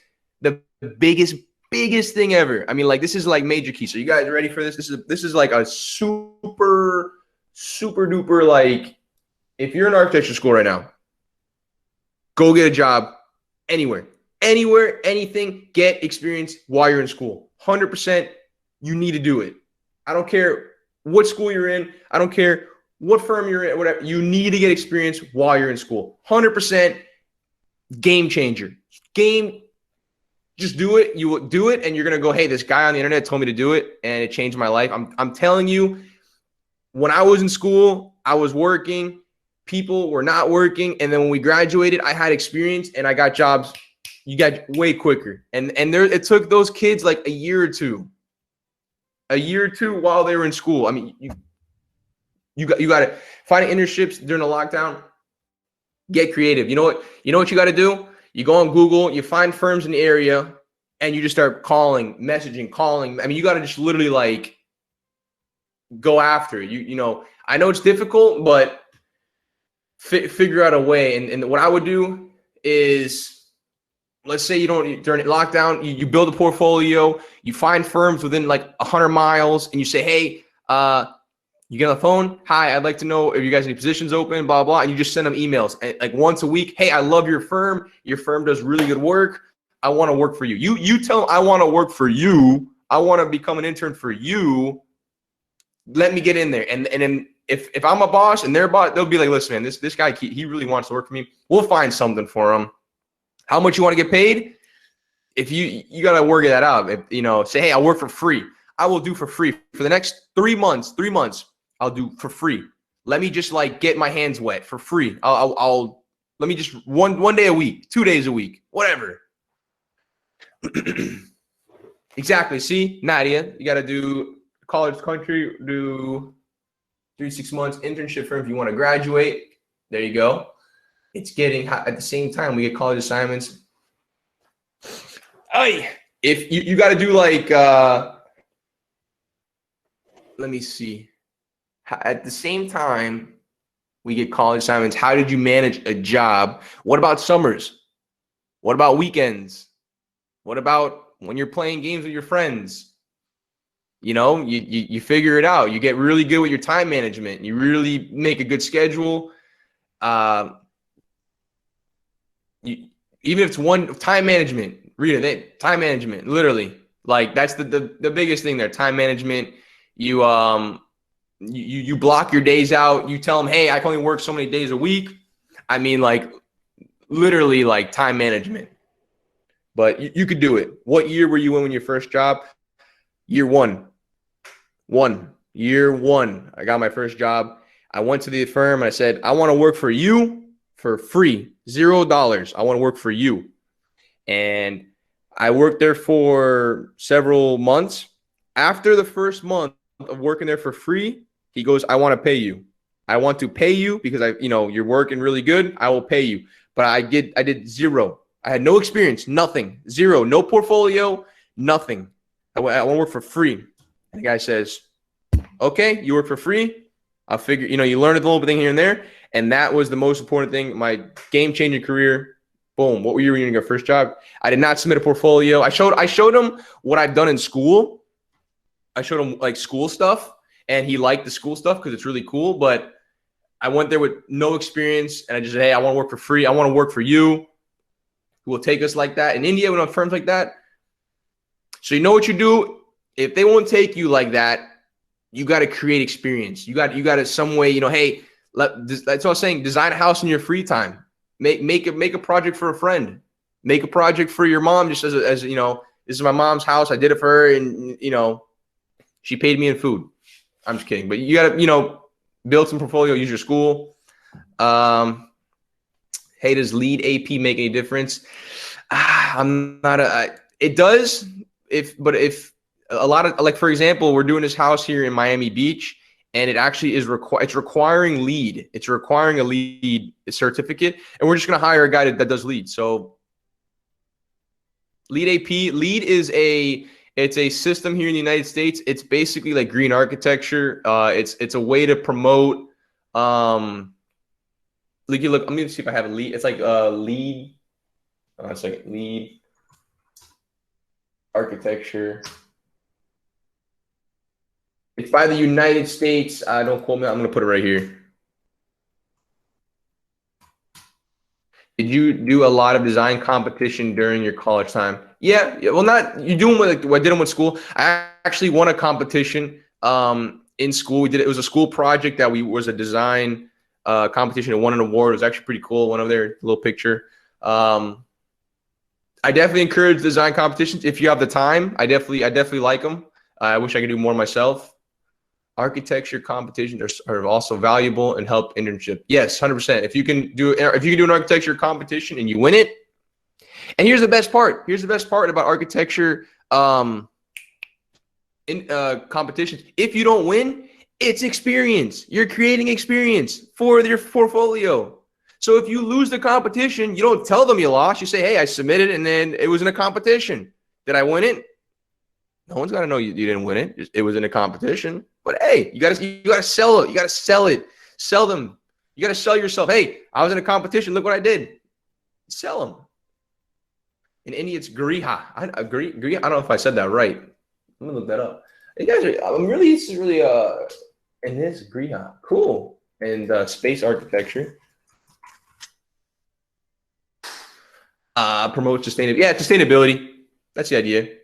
thing ever. I mean, like, this is like major key. So you guys ready for this? This is like a super duper, like, if you're in architecture school right now, go get a job anywhere, anything, get experience while you're in school. 100%, you need to do it. I don't care what school you're in. I don't care what firm you're in, whatever. You need to get experience while you're in school. 100% game changer. Just do it. You will do it, and you're gonna go, hey, this guy on the internet told me to do it, and it changed my life. I'm telling you, when I was in school, I was working. People were not working, and then when we graduated, I had experience, and I got jobs. You got way quicker, and it took those kids like a year or two while they were in school. I mean, you got to find internships during the lockdown. Get creative. You know what you got to do? You go on Google, you find firms in the area, and you just start messaging. I mean, you got to just literally like go after it. You know, I know it's difficult, but figure out a way. And what I would do is, let's say during lockdown, you build a portfolio, you find firms within like 100 miles, and you say, hey, you get on the phone. Hi, I'd like to know if you guys have any positions open, blah, blah. And you just send them emails like once a week. Hey, I love your firm. Your firm does really good work. I want to work for you. You tell them I want to work for you. I want to become an intern for you. Let me get in there. And then if I'm a boss and they're boss, they'll be like, listen, man, this guy, he really wants to work for me. We'll find something for him. How much you want to get paid? If you got to work that out. If, you know, say, hey, I'll work for free. I will do for free for the next 3 months. I'll do for free. Let me just like get my hands wet for free. I'll let me just one day a week, 2 days a week, whatever. Exactly. See, Nadia, you got to do college country, do 3-6 months internship firm if you want to graduate. There you go. It's getting hot. At the same time, we get college assignments. If you got to do like, let me see. At the same time, we get college assignments. How did you manage a job? What about summers? What about weekends? What about when you're playing games with your friends? You know, you figure it out. You get really good with your time management. You really make a good schedule. Even if it's one time management, read it. Time management, literally, like that's the biggest thing there. Time management. You block your days out. You tell them, hey, I can only work so many days a week. I mean, like literally, like time management. But you could do it. What year were you in when your first job? Year one. Year one. I got my first job. I went to the firm and I said, I want to work for you. for free, $0. I want to work for you. And I worked there for several months. After the first month of working there for free, he goes, I want to pay you. I want to pay you because you're working really good. I will pay you. But I did zero. I had no experience, nothing, zero, no portfolio, nothing. I want to work for free. And the guy says, okay, you work for free. I'll figure, you learn a little bit here and there. And that was the most important thing. My game-changing career. Boom. What were you doing in your first job? I did not submit a portfolio. I showed him what I'd done in school. I showed him like school stuff, and he liked the school stuff because it's really cool. But I went there with no experience, and I just said, hey, I want to work for free. I want to work for you. Who will take us like that? In India, we don't have firms like that. So you know what you do? If they won't take you like that, you got to create experience. You got to some way, hey, that's what I was saying. Design a house in your free time. Make a project for a friend. Make a project for your mom. Just as this is my mom's house. I did it for her, and she paid me in food. I'm just kidding, but you gotta build some portfolio. Use your school. Hey, does lead AP make any difference? I'm not it does if a lot of, like, for example, we're doing this house here in Miami Beach, and it actually is it's requiring lead. It's requiring a lead certificate, and we're just going to hire a guy that does lead. So lead AP, is a system here in the United States. It's basically like green architecture. It's a way to promote, look, let me see if I have a lead. It's like lead. It's like lead architecture. It's by the United States. Don't quote me. I'm going to put it right here. Did you do a lot of design competition during your college time? Yeah. Well, not you doing what I did them with school. I actually won a competition in school. It was a school project that was a design competition and won an award. It was actually pretty cool. One of their little picture. I definitely encourage design competitions if you have the time. I definitely like them. I wish I could do more myself. Architecture competitions are also valuable and help internship. Yes, 100%. If you can do an architecture competition and you win it, and here's the best part. Here's the best part about architecture competitions. If you don't win, it's experience. You're creating experience for your portfolio. So if you lose the competition, you don't tell them you lost. You say, hey, I submitted and then it was in a competition. Did I win it? No one's got to know you didn't win it. It was in a competition. But hey, you gotta sell it. You gotta sell it. Sell them. You gotta sell yourself. Hey, I was in a competition. Look what I did. Sell them. In India, it's griha. I don't know if I said that right. I'm gonna look that up. You guys this is really and this griha. Cool. And space architecture. Promote sustainability. Yeah, sustainability. That's the idea.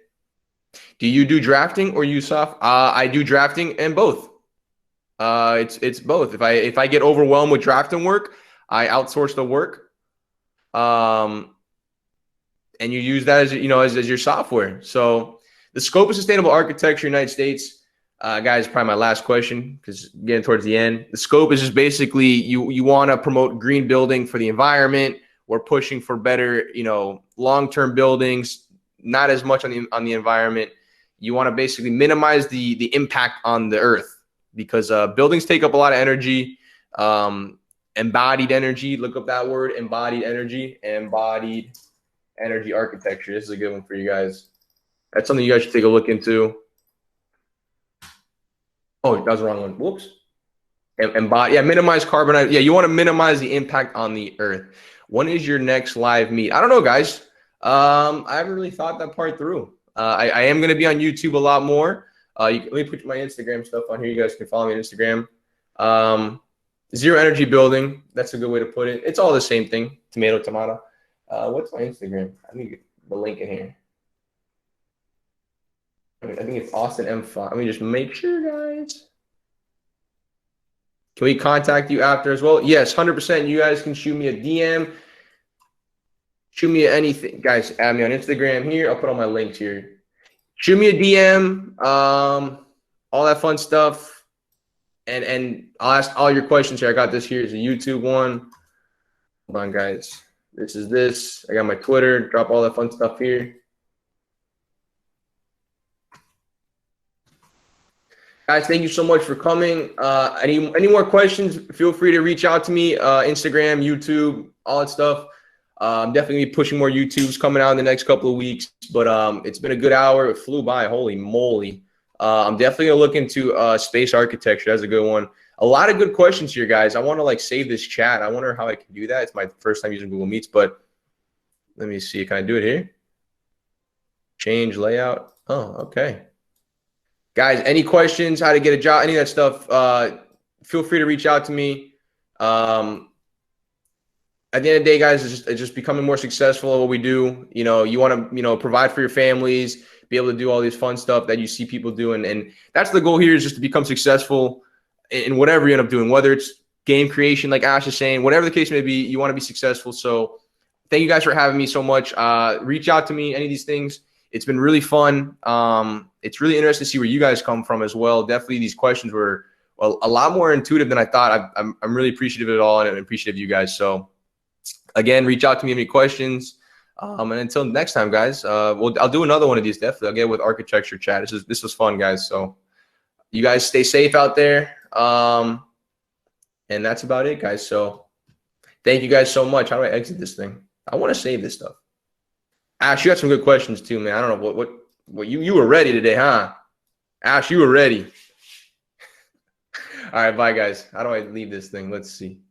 Do you do drafting or use soft? I do drafting and both. It's both. If I get overwhelmed with drafting work, I outsource the work. And you use that as your software. So the scope of sustainable architecture in the United States, guys, probably my last question because getting towards the end. The scope is just basically you want to promote green building for the environment. We're pushing for better, long-term buildings, not as much on the environment. You want to basically minimize the impact on the earth because buildings take up a lot of energy, embodied energy. Look up that word, embodied energy architecture. This is a good one for you guys. That's something you guys should take a look into. Oh, that was the wrong one. Whoops. Minimize carbon. Yeah, you want to minimize the impact on the earth. When is your next live meet? I don't know, guys. I haven't really thought that part through. I am going to be on YouTube a lot more. Let me put my Instagram stuff on here. You guys can follow me on Instagram. Zero energy building. That's a good way to put it. It's all the same thing. Tomato. What's my Instagram? Let me get the link in here. I think it's Austin M5. Let me just make sure, guys. Can we contact you after as well? Yes, 100%. You guys can shoot me a DM. Shoot me anything. Guys, add me on Instagram here. I'll put all my links here. Shoot me a DM, all that fun stuff. And I'll ask all your questions here. I got this here. It's a YouTube one. Hold on, guys. This is this. I got my Twitter. Drop all that fun stuff here. Guys, thank you so much for coming. Any more questions, feel free to reach out to me. Instagram, YouTube, all that stuff. I'm definitely pushing more YouTubes coming out in the next couple of weeks. But it's been a good hour. It flew by. Holy moly. I'm definitely going to look into space architecture. That's a good one. A lot of good questions here, guys. I want to like save this chat. I wonder how I can do that. It's my first time using Google Meets, but let me see. Can I do it here? Change layout. Oh, okay. Guys, any questions, how to get a job, any of that stuff, feel free to reach out to me. At the end of the day, guys, it's just becoming more successful at what we do. You know, you want to, provide for your families, be able to do all these fun stuff that you see people doing. And that's the goal here, is just to become successful in whatever you end up doing, whether it's game creation, like Ash is saying, whatever the case may be, you want to be successful. So thank you guys for having me so much. Reach out to me, any of these things. It's been really fun. It's really interesting to see where you guys come from as well. Definitely these questions were a lot more intuitive than I thought. I'm really appreciative of it all, and appreciative of you guys. So again, reach out to me if you have any questions. And until next time, guys, I'll do another one of these definitely. I'll get with Architecture Chat. This was fun, guys. So you guys stay safe out there. And that's about it, guys. So thank you guys so much. How do I exit this thing? I want to save this stuff. Ash, you got some good questions too, man. I don't know what you were ready today, huh? Ash, you were ready. All right, bye guys. How do I leave this thing? Let's see.